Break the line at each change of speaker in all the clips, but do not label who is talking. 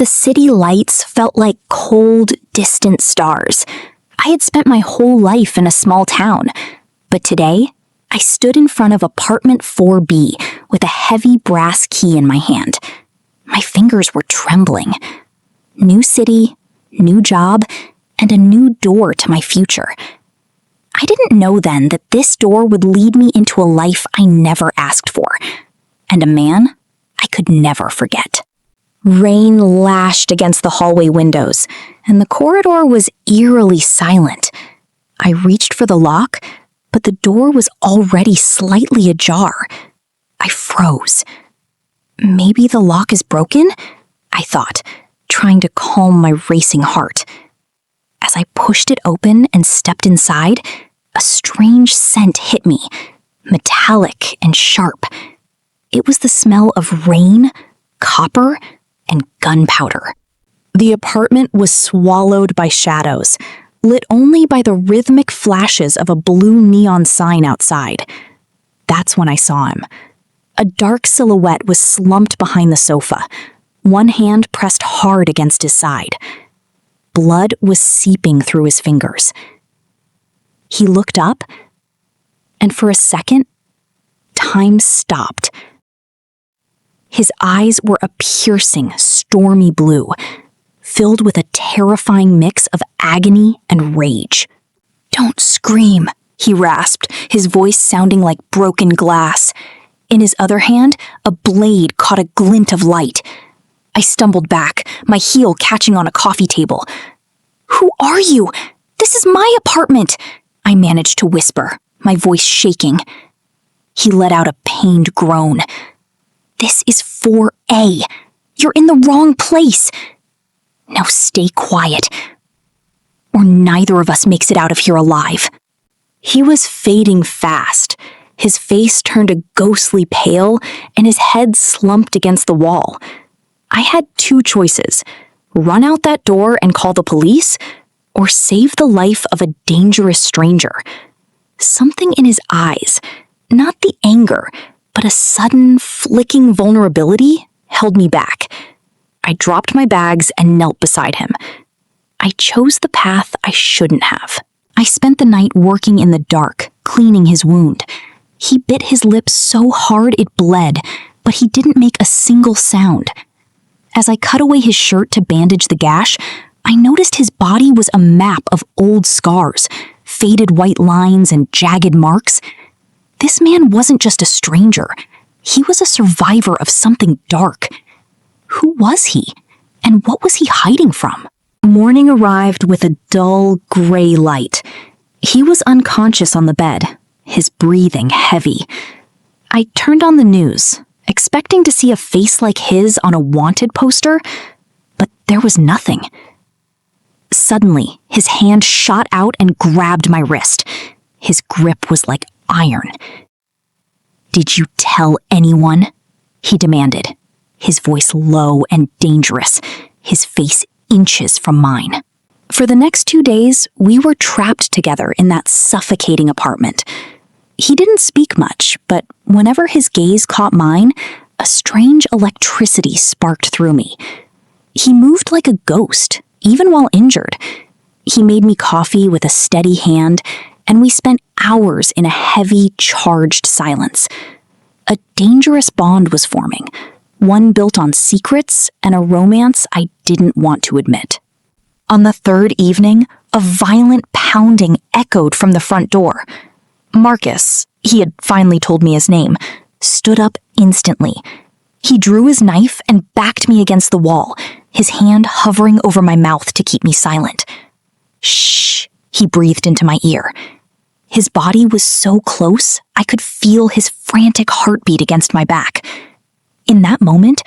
The city lights felt like cold, distant stars. I had spent my whole life in a small town, but today, I stood in front of apartment 4B with a heavy brass key in my hand. My fingers were trembling. New city, new job, and a new door to my future. I didn't know then that this door would lead me into a life I never asked for, and a man I could never forget. Rain lashed against the hallway windows, and the corridor was eerily silent. I reached for the lock, but the door was already slightly ajar. I froze. Maybe the lock is broken? I thought, trying to calm my racing heart. As I pushed it open and stepped inside, a strange scent hit me, metallic and sharp. It was the smell of rain, copper, and gunpowder. The apartment was swallowed by shadows, lit only by the rhythmic flashes of a blue neon sign outside. That's when I saw him. A dark silhouette was slumped behind the sofa, one hand pressed hard against his side. Blood was seeping through his fingers. He looked up, and for a second, time stopped. His eyes were a piercing, stormy blue, filled with a terrifying mix of agony and rage. "Don't scream," he rasped, his voice sounding like broken glass. In his other hand, a blade caught a glint of light. I stumbled back, my heel catching on a coffee table. "Who are you? This is my apartment," I managed to whisper, my voice shaking. He let out a pained groan. "This is 4A. You're in the wrong place. Now stay quiet, or neither of us makes it out of here alive." He was fading fast. His face turned a ghostly pale, and his head slumped against the wall. I had two choices: run out that door and call the police, or save the life of a dangerous stranger. Something in his eyes, not the anger, but a sudden, flicking vulnerability, held me back. I dropped my bags and knelt beside him. I chose the path I shouldn't have. I spent the night working in the dark, cleaning his wound. He bit his lip so hard it bled, but he didn't make a single sound. As I cut away his shirt to bandage the gash, I noticed his body was a map of old scars, faded white lines and jagged marks. This man wasn't just a stranger. He was a survivor of something dark. Who was he? And what was he hiding from? Morning arrived with a dull, gray light. He was unconscious on the bed, his breathing heavy. I turned on the news, expecting to see a face like his on a wanted poster, but there was nothing. Suddenly, his hand shot out and grabbed my wrist. His grip was like iron. "Did you tell anyone?" he demanded, his voice low and dangerous, his face inches from mine. For the next 2 days, we were trapped together in that suffocating apartment. He didn't speak much, but whenever his gaze caught mine, a strange electricity sparked through me. He moved like a ghost, even while injured. He made me coffee with a steady hand, and we spent hours in a heavy, charged silence. A dangerous bond was forming, one built on secrets and a romance I didn't want to admit. On the third evening, a violent pounding echoed from the front door. Marcus, he had finally told me his name, stood up instantly. He drew his knife and backed me against the wall, his hand hovering over my mouth to keep me silent. "Shh," he breathed into my ear. His body was so close, I could feel his frantic heartbeat against my back. In that moment,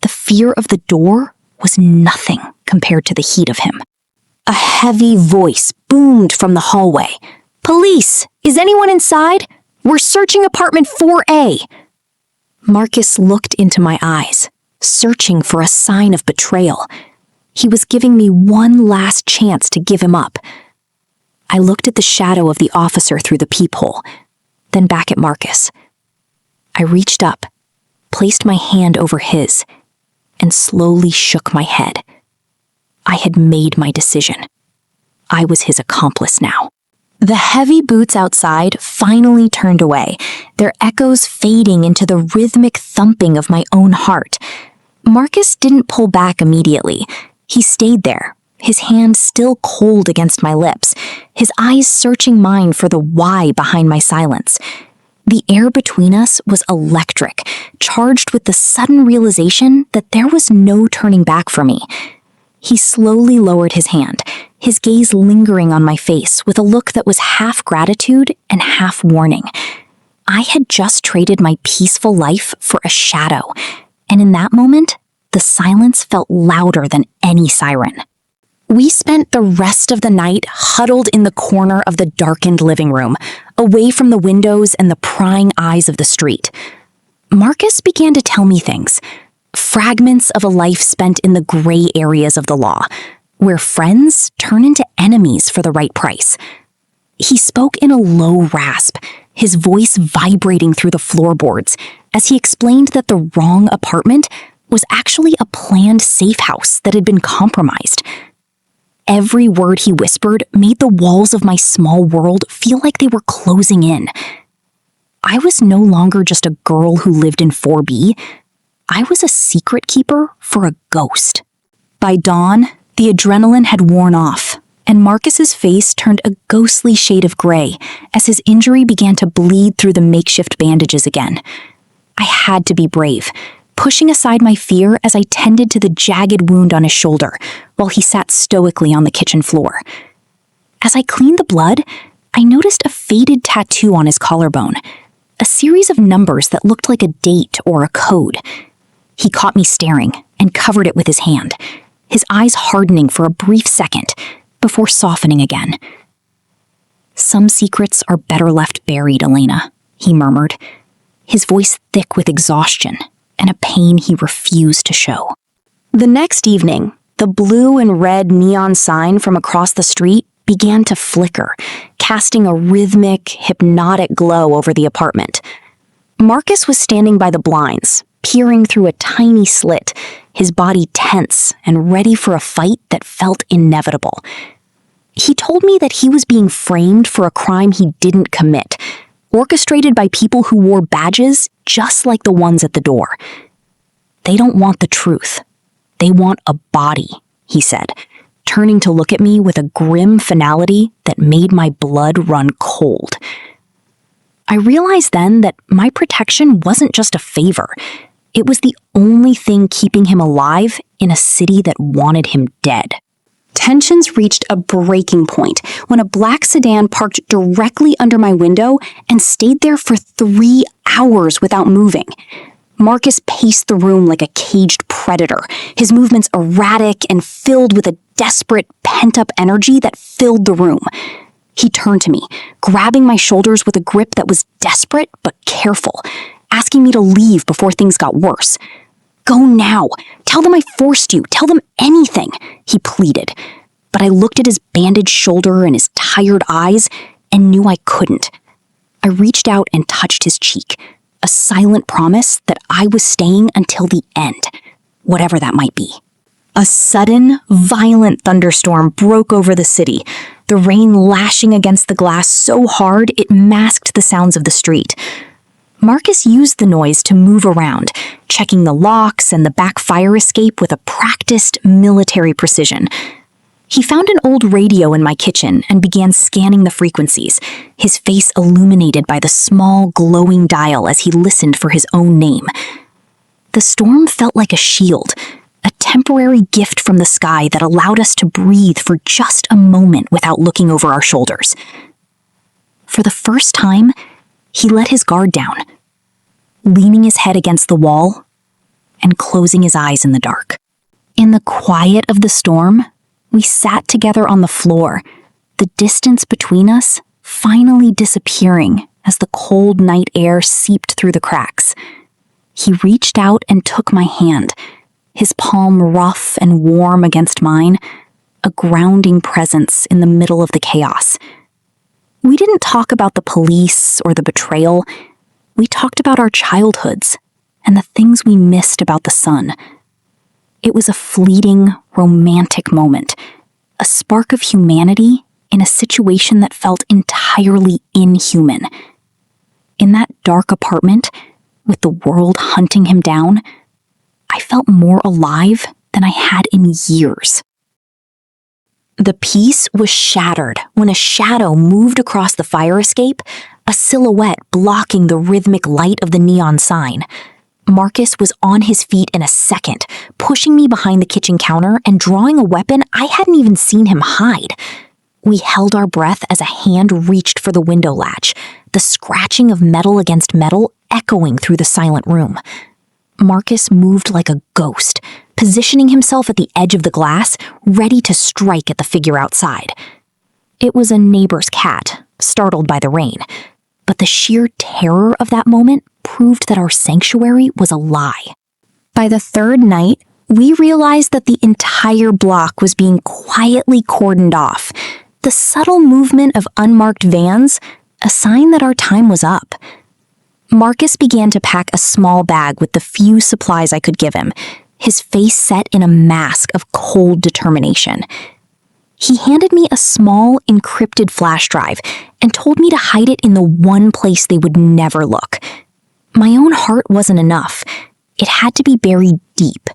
the fear of the door was nothing compared to the heat of him. A heavy voice boomed from the hallway. "Police! Is anyone inside? We're searching apartment 4A." Marcus looked into my eyes, searching for a sign of betrayal. He was giving me one last chance to give him up. I looked at the shadow of the officer through the peephole, then back at Marcus. I reached up, placed my hand over his, and slowly shook my head. I had made my decision. I was his accomplice now. The heavy boots outside finally turned away, their echoes fading into the rhythmic thumping of my own heart. Marcus didn't pull back immediately. He stayed there, his hand still cold against my lips, his eyes searching mine for the why behind my silence. The air between us was electric, charged with the sudden realization that there was no turning back for me. He slowly lowered his hand, his gaze lingering on my face with a look that was half gratitude and half warning. I had just traded my peaceful life for a shadow, and in that moment, the silence felt louder than any siren. We spent the rest of the night huddled in the corner of the darkened living room, away from the windows and the prying eyes of the street. Marcus began to tell me things, fragments of a life spent in the gray areas of the law, where friends turn into enemies for the right price. He spoke in a low rasp, his voice vibrating through the floorboards, as he explained that the wrong apartment was actually a planned safe house that had been compromised. Every word he whispered made the walls of my small world feel like they were closing in. I was no longer just a girl who lived in 4B. I was a secret keeper for a ghost. By dawn, the adrenaline had worn off, and Marcus's face turned a ghostly shade of gray as his injury began to bleed through the makeshift bandages again. I had to be brave, pushing aside my fear as I tended to the jagged wound on his shoulder while he sat stoically on the kitchen floor. As I cleaned the blood, I noticed a faded tattoo on his collarbone, a series of numbers that looked like a date or a code. He caught me staring and covered it with his hand, his eyes hardening for a brief second before softening again. "Some secrets are better left buried, Elena," he murmured, his voice thick with exhaustion and a pain he refused to show. The next evening, the blue and red neon sign from across the street began to flicker, casting a rhythmic, hypnotic glow over the apartment. Marcus was standing by the blinds, peering through a tiny slit, his body tense and ready for a fight that felt inevitable. He told me that he was being framed for a crime he didn't commit, orchestrated by people who wore badges just like the ones at the door. "They don't want the truth. They want a body," he said, turning to look at me with a grim finality that made my blood run cold. I realized then that my protection wasn't just a favor. It was the only thing keeping him alive in a city that wanted him dead. Tensions reached a breaking point when a black sedan parked directly under my window and stayed there for 3 hours without moving. Marcus paced the room like a caged predator, his movements erratic and filled with a desperate, pent-up energy that filled the room. He turned to me, grabbing my shoulders with a grip that was desperate but careful, asking me to leave before things got worse. "Go now. Tell them I forced you. Tell them anything," he pleaded. But I looked at his bandaged shoulder and his tired eyes and knew I couldn't. I reached out and touched his cheek, a silent promise that I was staying until the end, whatever that might be. A sudden, violent thunderstorm broke over the city, the rain lashing against the glass so hard it masked the sounds of the street. Marcus used the noise to move around, checking the locks and the back fire escape with a practiced military precision. He found an old radio in my kitchen and began scanning the frequencies, his face illuminated by the small glowing dial as he listened for his own name. The storm felt like a shield, a temporary gift from the sky that allowed us to breathe for just a moment without looking over our shoulders. For the first time, he let his guard down, leaning his head against the wall and closing his eyes in the dark. In the quiet of the storm, we sat together on the floor, the distance between us finally disappearing as the cold night air seeped through the cracks. He reached out and took my hand, his palm rough and warm against mine, a grounding presence in the middle of the chaos. We didn't talk about the police or the betrayal. We talked about our childhoods and the things we missed about the sun. It was a fleeting, romantic moment, a spark of humanity in a situation that felt entirely inhuman. In that dark apartment, with the world hunting him down, I felt more alive than I had in years. The peace was shattered when a shadow moved across the fire escape, a silhouette blocking the rhythmic light of the neon sign. Marcus was on his feet in a second, pushing me behind the kitchen counter and drawing a weapon I hadn't even seen him hide. We held our breath as a hand reached for the window latch, the scratching of metal against metal echoing through the silent room. Marcus moved like a ghost, positioning himself at the edge of the glass, ready to strike at the figure outside. It was a neighbor's cat, startled by the rain, but the sheer terror of that moment proved that our sanctuary was a lie. By the third night, we realized that the entire block was being quietly cordoned off, the subtle movement of unmarked vans, a sign that our time was up. Marcus began to pack a small bag with the few supplies I could give him, his face set in a mask of cold determination. He handed me a small, encrypted flash drive and told me to hide it in the one place they would never look. My own heart wasn't enough. It had to be buried deep.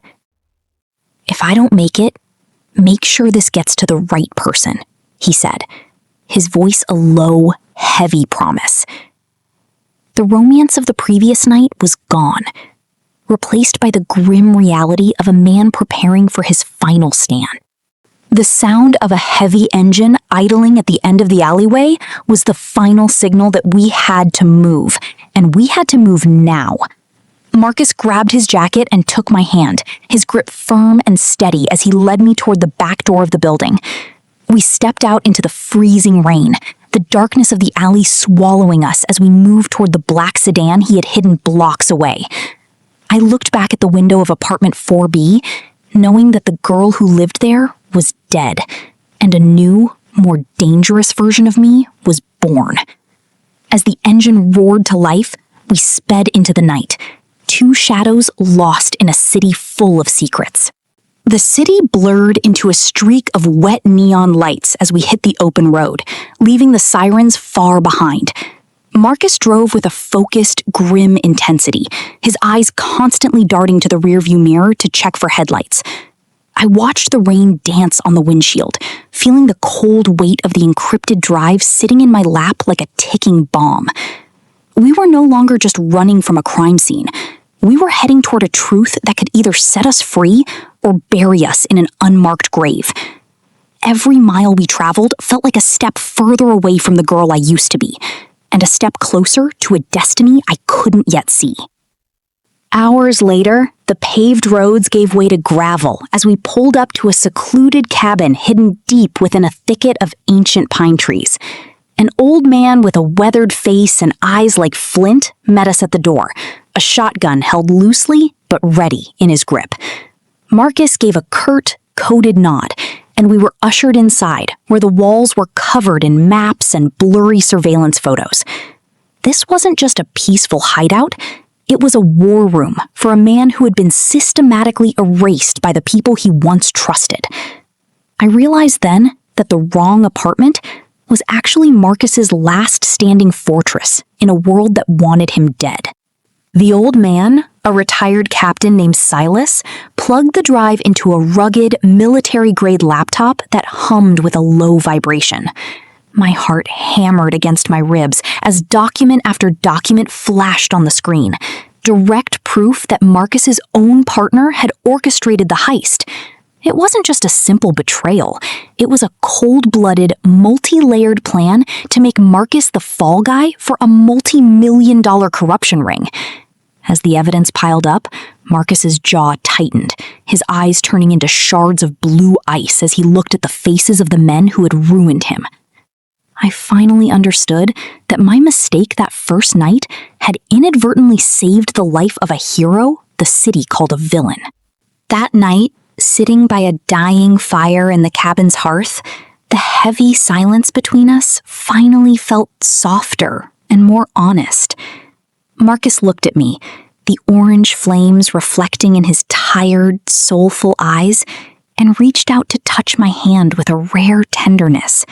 "If I don't make it, make sure this gets to the right person," he said, his voice a low, heavy promise. The romance of the previous night was gone, replaced by the grim reality of a man preparing for his final stand. The sound of a heavy engine idling at the end of the alleyway was the final signal that we had to move, and we had to move now. Marcus grabbed his jacket and took my hand, his grip firm and steady as he led me toward the back door of the building. We stepped out into the freezing rain, the darkness of the alley swallowing us as we moved toward the black sedan he had hidden blocks away. I looked back at the window of apartment 4B, knowing that the girl who lived there was dead, and a new, more dangerous version of me was born. As the engine roared to life, we sped into the night, two shadows lost in a city full of secrets. The city blurred into a streak of wet neon lights as we hit the open road, leaving the sirens far behind. Marcus drove with a focused, grim intensity, his eyes constantly darting to the rearview mirror to check for headlights. I watched the rain dance on the windshield, feeling the cold weight of the encrypted drive sitting in my lap like a ticking bomb. We were no longer just running from a crime scene. We were heading toward a truth that could either set us free or bury us in an unmarked grave. Every mile we traveled felt like a step further away from the girl I used to be, and a step closer to a destiny I couldn't yet see. Hours later, the paved roads gave way to gravel as we pulled up to a secluded cabin hidden deep within a thicket of ancient pine trees. An old man with a weathered face and eyes like flint met us at the door, a shotgun held loosely but ready in his grip. Marcus gave a curt, coded nod, and we were ushered inside, where the walls were covered in maps and blurry surveillance photos. This wasn't just a peaceful hideout, it was a war room for a man who had been systematically erased by the people he once trusted. I realized then that the wrong apartment was actually Marcus's last standing fortress in a world that wanted him dead. The old man, a retired captain named Silas, plugged the drive into a rugged, military-grade laptop that hummed with a low vibration. My heart hammered against my ribs as document after document flashed on the screen, direct proof that Marcus's own partner had orchestrated the heist. It wasn't just a simple betrayal. It was a cold-blooded, multi-layered plan to make Marcus the fall guy for a multi-million-dollar corruption ring. As the evidence piled up, Marcus's jaw tightened, his eyes turning into shards of blue ice as he looked at the faces of the men who had ruined him. I finally understood that my mistake that first night had inadvertently saved the life of a hero the city called a villain. That night, sitting by a dying fire in the cabin's hearth, the heavy silence between us finally felt softer and more honest. Marcus looked at me, the orange flames reflecting in his tired, soulful eyes, and reached out to touch my hand with a rare tenderness.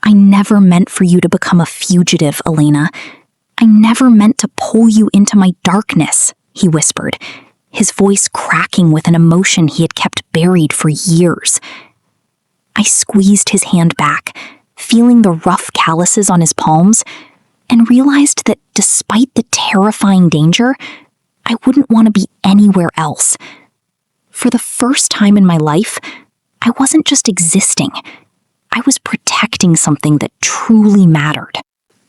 "I never meant for you to become a fugitive, Elena. I never meant to pull you into my darkness," he whispered, his voice cracking with an emotion he had kept buried for years. I squeezed his hand back, feeling the rough calluses on his palms, and realized that despite the terrifying danger, I wouldn't want to be anywhere else. For the first time in my life, I wasn't just existing. I was protecting something that truly mattered.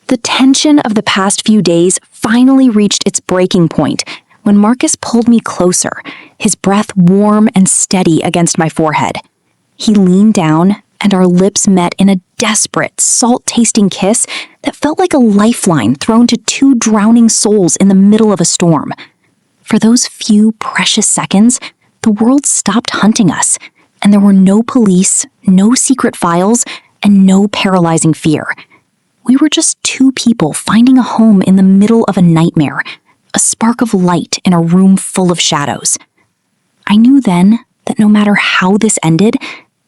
The tension of the past few days finally reached its breaking point when Marcus pulled me closer, his breath warm and steady against my forehead. He leaned down, and our lips met in a desperate, salt-tasting kiss that felt like a lifeline thrown to two drowning souls in the middle of a storm. For those few precious seconds, the world stopped hunting us, and there were no police, no secret files, and no paralyzing fear. We were just two people finding a home in the middle of a nightmare, a spark of light in a room full of shadows. I knew then that no matter how this ended,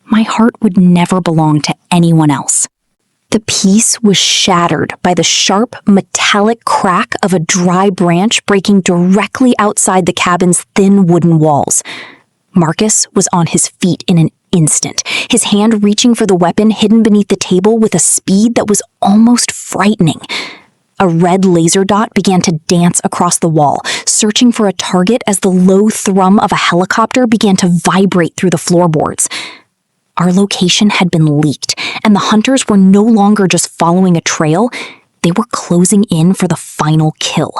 my heart would never belong to anyone else. The peace was shattered by the sharp, metallic crack of a dry branch breaking directly outside the cabin's thin wooden walls. Marcus was on his feet in an instant, his hand reaching for the weapon hidden beneath the table with a speed that was almost frightening. A red laser dot began to dance across the wall, searching for a target as the low thrum of a helicopter began to vibrate through the floorboards. Our location had been leaked, and the hunters were no longer just following a trail, they were closing in for the final kill.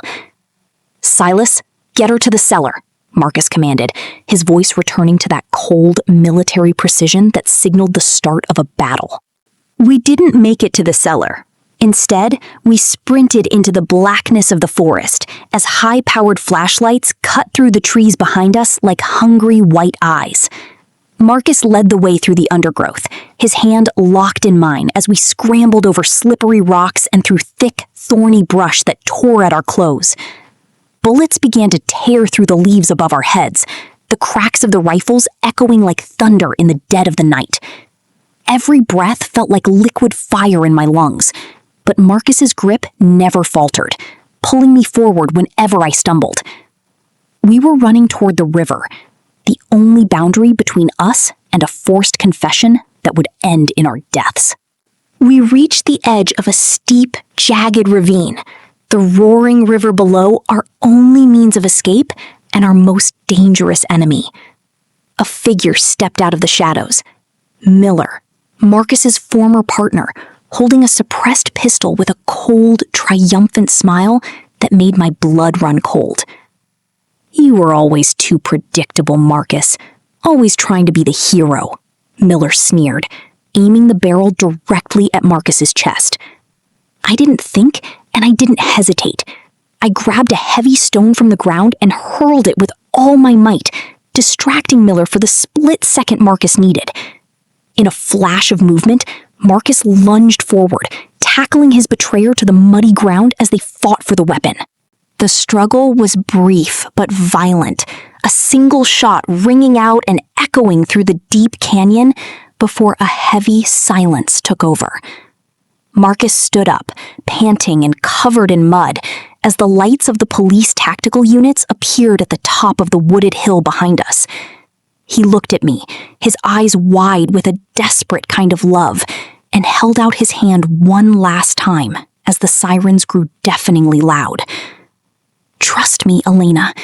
"Silas, get her to the cellar," Marcus commanded, his voice returning to that cold military precision that signaled the start of a battle. We didn't make it to the cellar. Instead, we sprinted into the blackness of the forest as high-powered flashlights cut through the trees behind us like hungry white eyes. Marcus led the way through the undergrowth, his hand locked in mine as we scrambled over slippery rocks and through thick, thorny brush that tore at our clothes. Bullets began to tear through the leaves above our heads, the cracks of the rifles echoing like thunder in the dead of the night. Every breath felt like liquid fire in my lungs, but Marcus's grip never faltered, pulling me forward whenever I stumbled. We were running toward the river, the only boundary between us and a forced confession that would end in our deaths. We reached the edge of a steep, jagged ravine, the roaring river below our only means of escape and our most dangerous enemy. A figure stepped out of the shadows. Miller, Marcus's former partner, holding a suppressed pistol with a cold, triumphant smile that made my blood run cold. "You were always too predictable, Marcus. Always trying to be the hero," Miller sneered, aiming the barrel directly at Marcus's chest. I didn't think, and I didn't hesitate. I grabbed a heavy stone from the ground and hurled it with all my might, distracting Miller for the split second Marcus needed. In a flash of movement, Marcus lunged forward, tackling his betrayer to the muddy ground as they fought for the weapon. The struggle was brief but violent, a single shot ringing out and echoing through the deep canyon before a heavy silence took over. Marcus stood up, panting and covered in mud, as the lights of the police tactical units appeared at the top of the wooded hill behind us. He looked at me, his eyes wide with a desperate kind of love, and held out his hand one last time as the sirens grew deafeningly loud. "Trust me, Elena.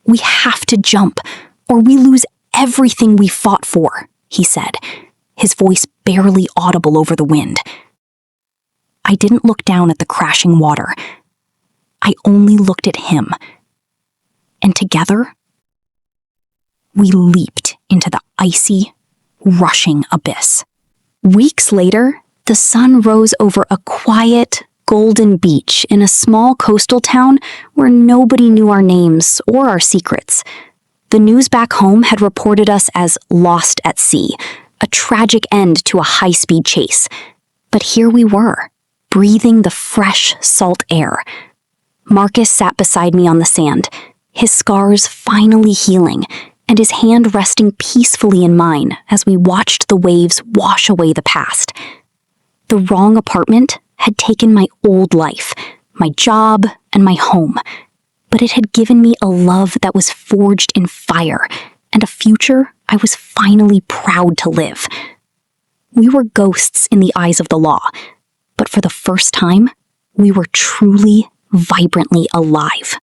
We have to jump, or we lose everything we fought for," he said, his voice barely audible over the wind. I didn't look down at the crashing water. I only looked at him. And together, we leaped into the icy, rushing abyss. Weeks later, the sun rose over a quiet, golden beach in a small coastal town where nobody knew our names or our secrets. The news back home had reported us as lost at sea, a tragic end to a high-speed chase. But here we were, breathing the fresh, salt air. Marcus sat beside me on the sand, his scars finally healing, and his hand resting peacefully in mine as we watched the waves wash away the past. The wrong apartment had taken my old life, my job, and my home, but it had given me a love that was forged in fire and a future I was finally proud to live. We were ghosts in the eyes of the law, but for the first time, we were truly, vibrantly alive.